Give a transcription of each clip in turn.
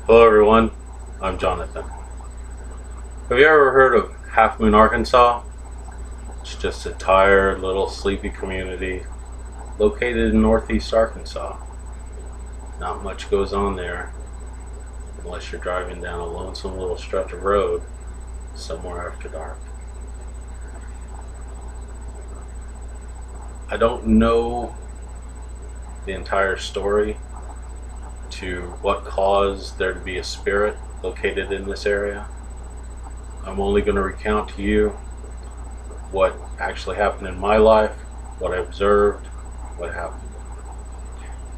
Hello, everyone. I'm Jonathan. Have you ever heard of Half Moon, Arkansas? It's just a tired, little sleepy community located in northeast Arkansas. Not much goes on there unless you're driving down a lonesome little stretch of road somewhere after dark. I don't know the entire story to what caused there to be a spirit located in this area. I'm only going to recount to you what actually happened in my life, what I observed, what happened.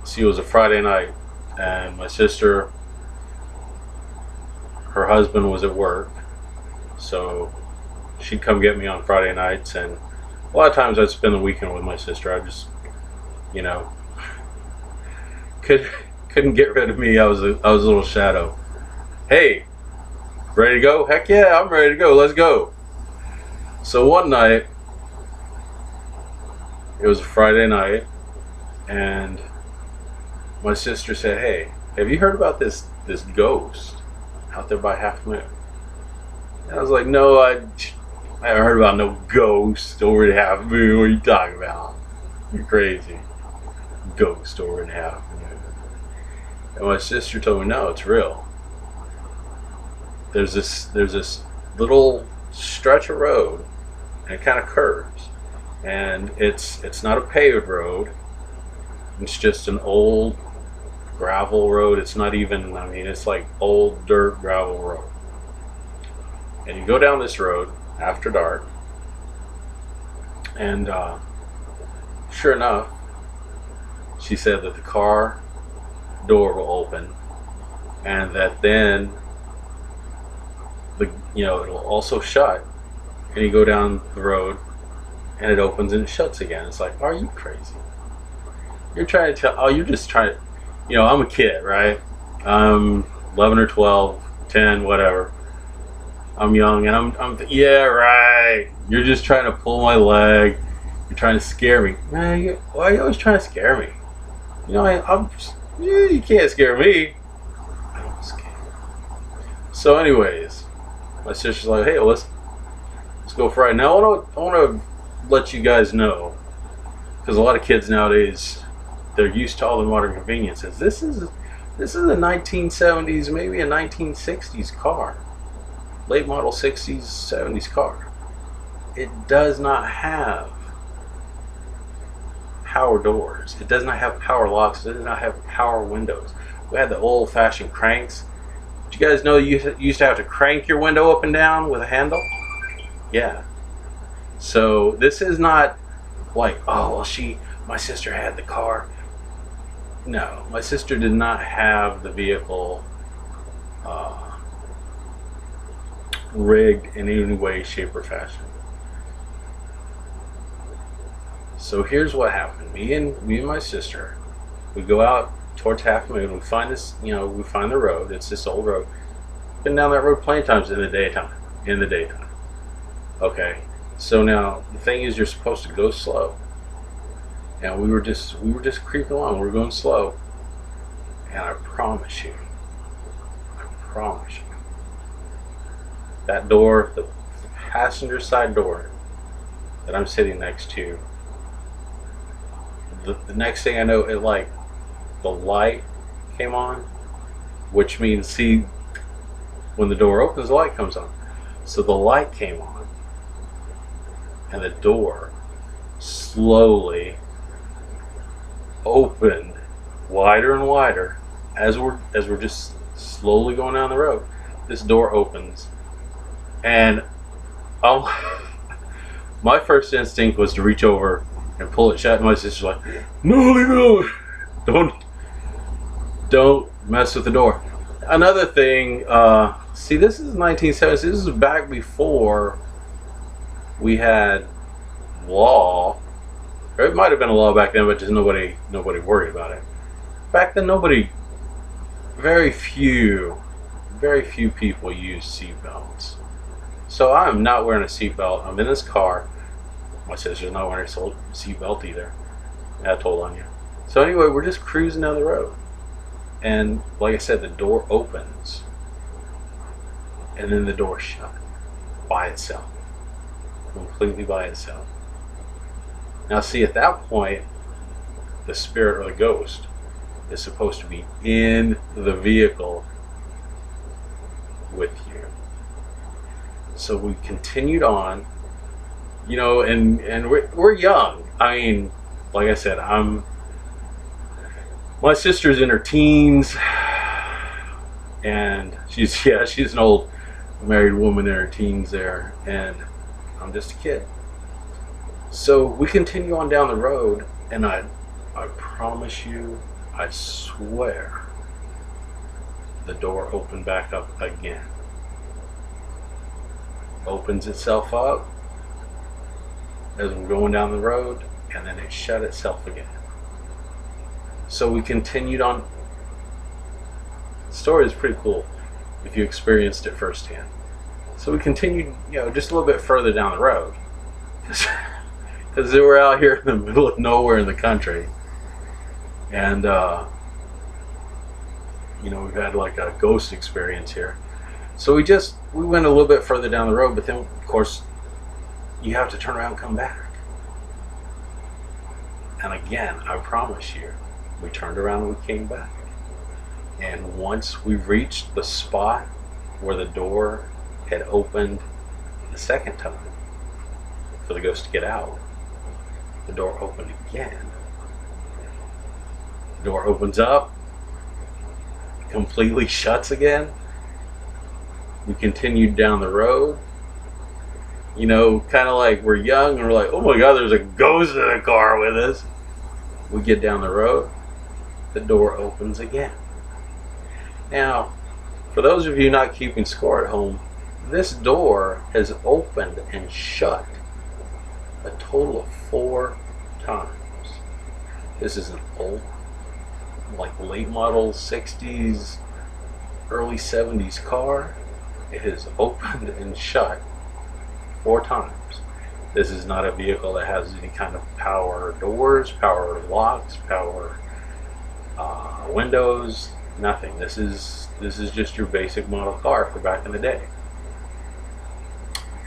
See, it was a Friday night, and my sister, her husband was at work, so she'd come get me on Friday nights, and a lot of times I'd spend the weekend with my sister. I just, you know, couldn't get rid of me. I was a little shadow. Hey, ready to go? Heck yeah, I'm ready to go. Let's go. So one night, it was a Friday night, and my sister said, "Hey, have you heard about this ghost out there by Half Moon?" And I was like, "No, I haven't heard about no ghost over at Half Moon. What are you talking about? You're crazy. Ghost over at Half Moon." And my sister told me, "No, it's real. There's this little stretch of road, and it kind of curves, and it's not a paved road. It's just an old gravel road. It's not even, I mean, it's like old dirt gravel road. And you go down this road after dark, and sure enough, she said that the car door will open, and that then it'll also shut, and you go down the road, and it opens and it shuts again. It's like, are you crazy? You're trying to tell? Oh, you're just trying to. I'm a kid, right? I'm 11 or 12, 10, whatever. I'm young, and yeah, right. You're just trying to pull my leg. You're trying to scare me. Man, why are you always trying to scare me? You can't scare me. I don't scare. So, anyways, my sister's like, "Hey, let's go Friday." Now, I want to let you guys know, because a lot of kids nowadays, they're used to all the modern conveniences. This is a 1970s, maybe a 1960s car, late model 60s, 70s car. It does not have power doors. It does not have power locks. It does not have power windows. We had the old-fashioned cranks. Did you guys know you used to have to crank your window up and down with a handle? Yeah. So this is not like, oh, well, my sister had the car. No, my sister did not have the vehicle rigged in any way, shape, or fashion. So here's what happened. Me and my sister, we go out towards Half Moon. We find we find the road. It's this old road. Been down that road plenty of times in the daytime. Okay. So now the thing is, you're supposed to go slow. And we were just creeping along. We were going slow. And I promise you, that door, the passenger side door that I'm sitting next to, the next thing I know, the light came on, which means, see, when the door opens, the light comes on. So the light came on, and the door slowly opened wider and wider as we're just slowly going down the road. This door opens, and my first instinct was to reach over and pull it shut. And my sister's like, "No, leave it alone. Don't mess with the door." Another thing, see, this is 1970s. This is back before we had law. Or it might have been a law back then, but just nobody worried about it. Back then, very few people used seatbelts. So I'm not wearing a seatbelt. I'm in this car. My sister's not wearing a seatbelt either. I told on you. So anyway, we're just cruising down the road. And like I said, the door opens and then the door shut by itself, completely by itself. Now, see, at that point, the spirit or the ghost is supposed to be in the vehicle with you. So we continued on, you know, and we're young. I mean, like I said, my sister's in her teens, and she's an old married woman in her teens there, and I'm just a kid. So we continue on down the road, and I promise you, I swear, the door opened back up again. Opens itself up as we're going down the road, and then it shut itself again. So we continued on. The story is pretty cool if you experienced it firsthand. So we continued, you know, just a little bit further down the road, because we're out here in the middle of nowhere in the country, and you know, we've had like a ghost experience here. So we went a little bit further down the road, but then of course you have to turn around and come back. And again, I promise you, we turned around and we came back. And once we reached the spot where the door had opened the second time for the ghost to get out, the door opened again. The door opens up, completely shuts again. We continued down the road. You know, kind of like we're young and we're like, oh my God, there's a ghost in the car with us. We get down the road, the door opens again. Now, for those of you not keeping score at home, this door has opened and shut a total of 4 times. This is an old, like late model 60s, early 70s car. It has opened and shut 4 times. This is not a vehicle that has any kind of power doors, power locks, power windows, nothing. This is just your basic model car for back in the day.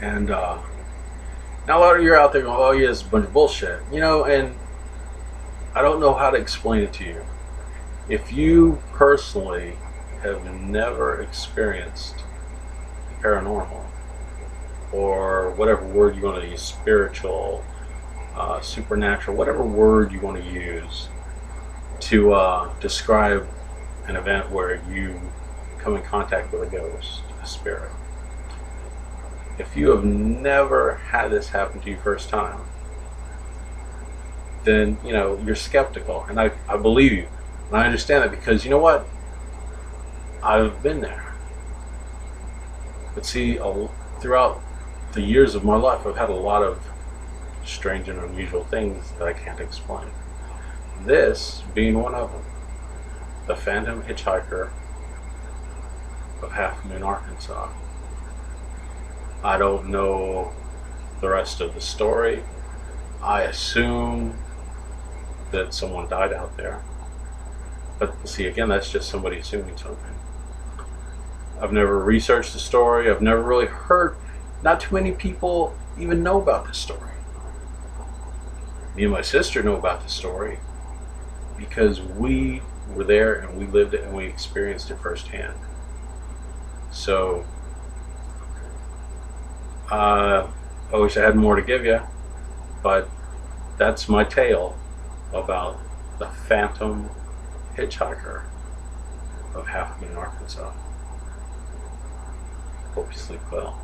And now a lot of you are out there going, oh yeah, it's a bunch of bullshit, you know, and I don't know how to explain it to you. If you personally have never experienced paranormal, or whatever word you want to use, spiritual, supernatural, whatever word you want to use to describe an event where you come in contact with a ghost, a spirit. If you have never had this happen to you first time, then, you know, you're skeptical, and I believe you, and I understand that, because you know what? I've been there. But see, throughout the years of my life, I've had a lot of strange and unusual things that I can't explain. This being one of them. The Phantom Hitchhiker of Half Moon, Arkansas. I don't know the rest of the story. I assume that someone died out there. But see, again, that's just somebody assuming something. I've never researched the story. I've never really heard. Not too many people even know about the story. Me and my sister know about the story because we were there and we lived it and we experienced it firsthand. So I wish I had more to give you, but that's my tale about the Phantom Hitchhiker of Half Moon, Arkansas. Hope you sleep well.